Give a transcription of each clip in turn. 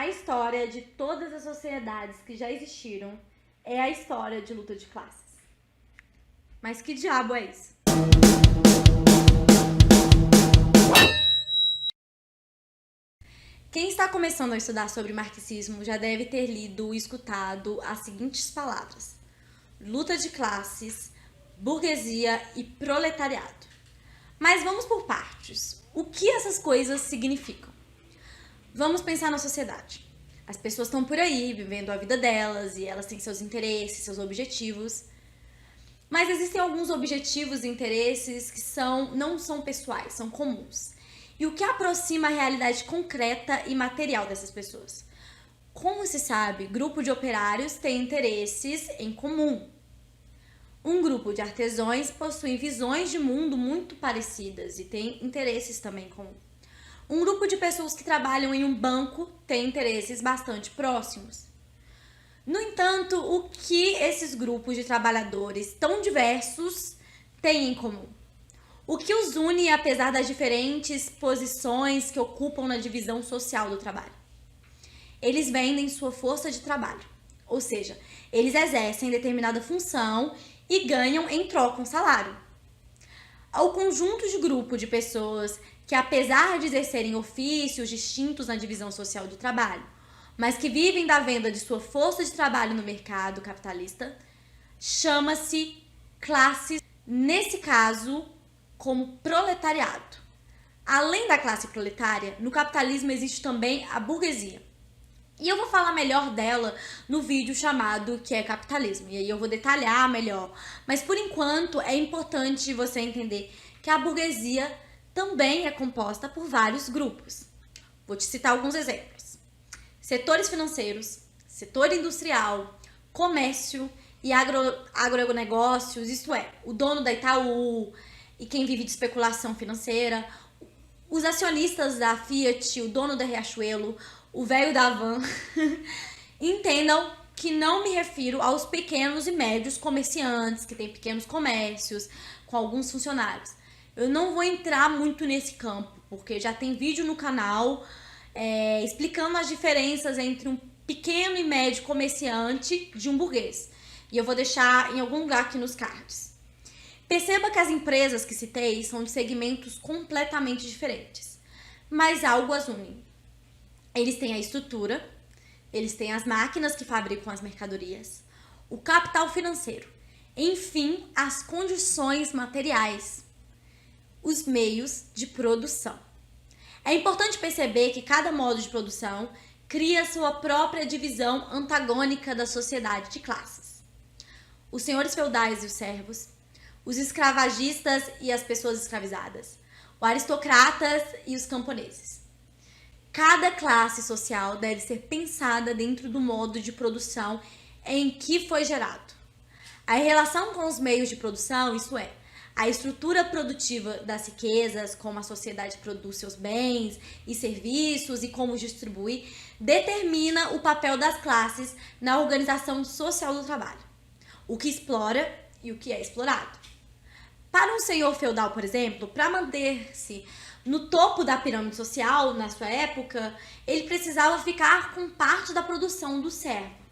A história de todas as sociedades que já existiram é a história de luta de classes. Mas que diabo é isso? Quem está começando a estudar sobre marxismo já deve ter lido e escutado as seguintes palavras: luta de classes, burguesia e proletariado. Mas vamos por partes. O que essas coisas significam? Vamos pensar na sociedade. As pessoas estão por aí, vivendo a vida delas, e elas têm seus interesses, seus objetivos. Mas existem alguns objetivos e interesses que não são pessoais, são comuns. E o que aproxima a realidade concreta e material dessas pessoas? Como se sabe, grupo de operários tem interesses em comum. Um grupo de artesãos possui visões de mundo muito parecidas e tem interesses também em comum. Um grupo de pessoas que trabalham em um banco tem interesses bastante próximos. No entanto, o que esses grupos de trabalhadores tão diversos têm em comum? O que os une apesar das diferentes posições que ocupam na divisão social do trabalho? Eles vendem sua força de trabalho, ou seja, eles exercem determinada função e ganham em troca um salário. Ao conjunto de grupo de pessoas que, apesar de exercerem ofícios distintos na divisão social do trabalho, mas que vivem da venda de sua força de trabalho no mercado capitalista, chama-se classes, nesse caso, como proletariado. Além da classe proletária, no capitalismo existe também a burguesia. E eu vou falar melhor dela no vídeo chamado Que é Capitalismo. E aí eu vou detalhar melhor. Mas por enquanto é importante você entender que a burguesia também é composta por vários grupos. Vou te citar alguns exemplos. Setores financeiros, setor industrial, comércio e agronegócios, isto é, o dono da Itaú e quem vive de especulação financeira, os acionistas da Fiat, o dono da Riachuelo, o velho da van. Entendam que não me refiro aos pequenos e médios comerciantes, que têm pequenos comércios, com alguns funcionários. Eu não vou entrar muito nesse campo, porque já tem vídeo no canal explicando as diferenças entre um pequeno e médio comerciante de um burguês. E eu vou deixar em algum lugar aqui nos cards. Perceba que as empresas que citei são de segmentos completamente diferentes, mas algo as une. Eles têm a estrutura, eles têm as máquinas que fabricam as mercadorias, o capital financeiro, enfim, as condições materiais, os meios de produção. É importante perceber que cada modo de produção cria sua própria divisão antagônica da sociedade de classes. Os senhores feudais e os servos, os escravagistas e as pessoas escravizadas, os aristocratas e os camponeses. Cada classe social deve ser pensada dentro do modo de produção em que foi gerado. A relação com os meios de produção, isso é, a estrutura produtiva das riquezas, como a sociedade produz seus bens e serviços e como os distribui, determina o papel das classes na organização social do trabalho, o que explora e o que é explorado. Para um senhor feudal, por exemplo, para manter-se no topo da pirâmide social, na sua época, ele precisava ficar com parte da produção do servo.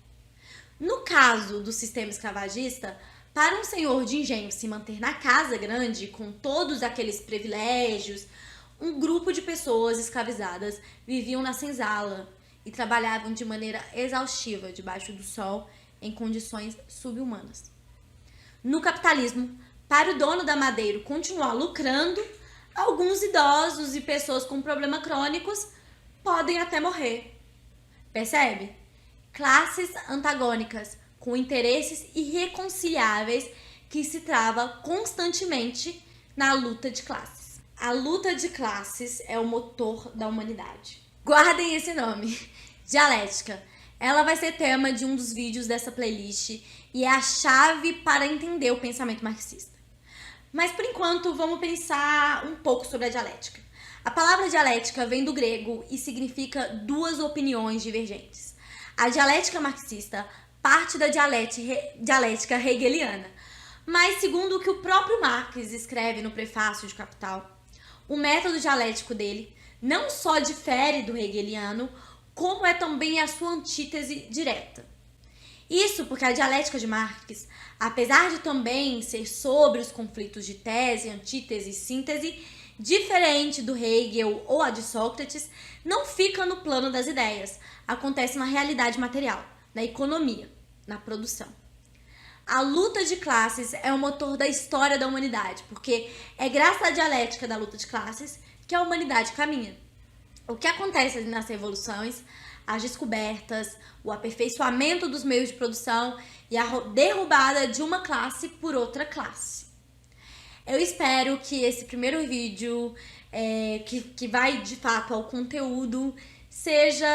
No caso do sistema escravagista, para um senhor de engenho se manter na casa grande, com todos aqueles privilégios, um grupo de pessoas escravizadas viviam na senzala e trabalhavam de maneira exaustiva debaixo do sol em condições subhumanas. No capitalismo, para o dono da madeira continuar lucrando, alguns idosos e pessoas com problemas crônicos podem até morrer. Percebe? Classes antagônicas, com interesses irreconciliáveis que se trava constantemente na luta de classes. A luta de classes é o motor da humanidade. Guardem esse nome, dialética. Ela vai ser tema de um dos vídeos dessa playlist e é a chave para entender o pensamento marxista. Mas, por enquanto, vamos pensar um pouco sobre a dialética. A palavra dialética vem do grego e significa duas opiniões divergentes. A dialética marxista parte da dialética hegeliana, mas, segundo o que o próprio Marx escreve no prefácio de Capital, o método dialético dele não só difere do hegeliano, como é também a sua antítese direta. Isso porque a dialética de Marx, apesar de também ser sobre os conflitos de tese, antítese e síntese, diferente do Hegel ou a de Sócrates, não fica no plano das ideias, acontece na realidade material, na economia, na produção. A luta de classes é o motor da história da humanidade, porque é graças à dialética da luta de classes que a humanidade caminha. O que acontece nas revoluções, as descobertas, o aperfeiçoamento dos meios de produção e a derrubada de uma classe por outra classe. Eu espero que esse primeiro vídeo, que vai de fato ao conteúdo, seja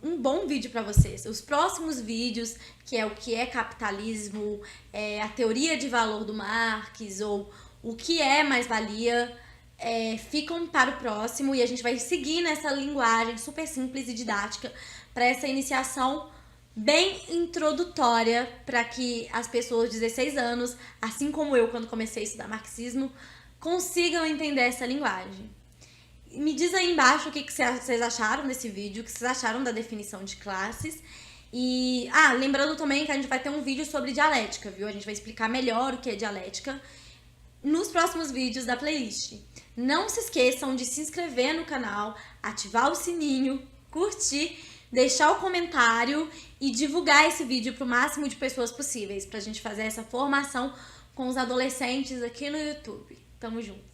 um bom vídeo para vocês. Os próximos vídeos, que é o que é capitalismo, a teoria de valor do Marx ou o que é mais-valia, ficam para o próximo e a gente vai seguir nessa linguagem super simples e didática para essa iniciação bem introdutória para que as pessoas de 16 anos, assim como eu quando comecei a estudar marxismo, consigam entender essa linguagem. Me diz aí embaixo o que vocês acharam desse vídeo, o que vocês acharam da definição de classes. E, lembrando também que a gente vai ter um vídeo sobre dialética, viu? A gente vai explicar melhor o que é dialética nos próximos vídeos da playlist. Não se esqueçam de se inscrever no canal, ativar o sininho, curtir, deixar o comentário e divulgar esse vídeo para o máximo de pessoas possíveis, para a gente fazer essa formação com os adolescentes aqui no YouTube. Tamo junto!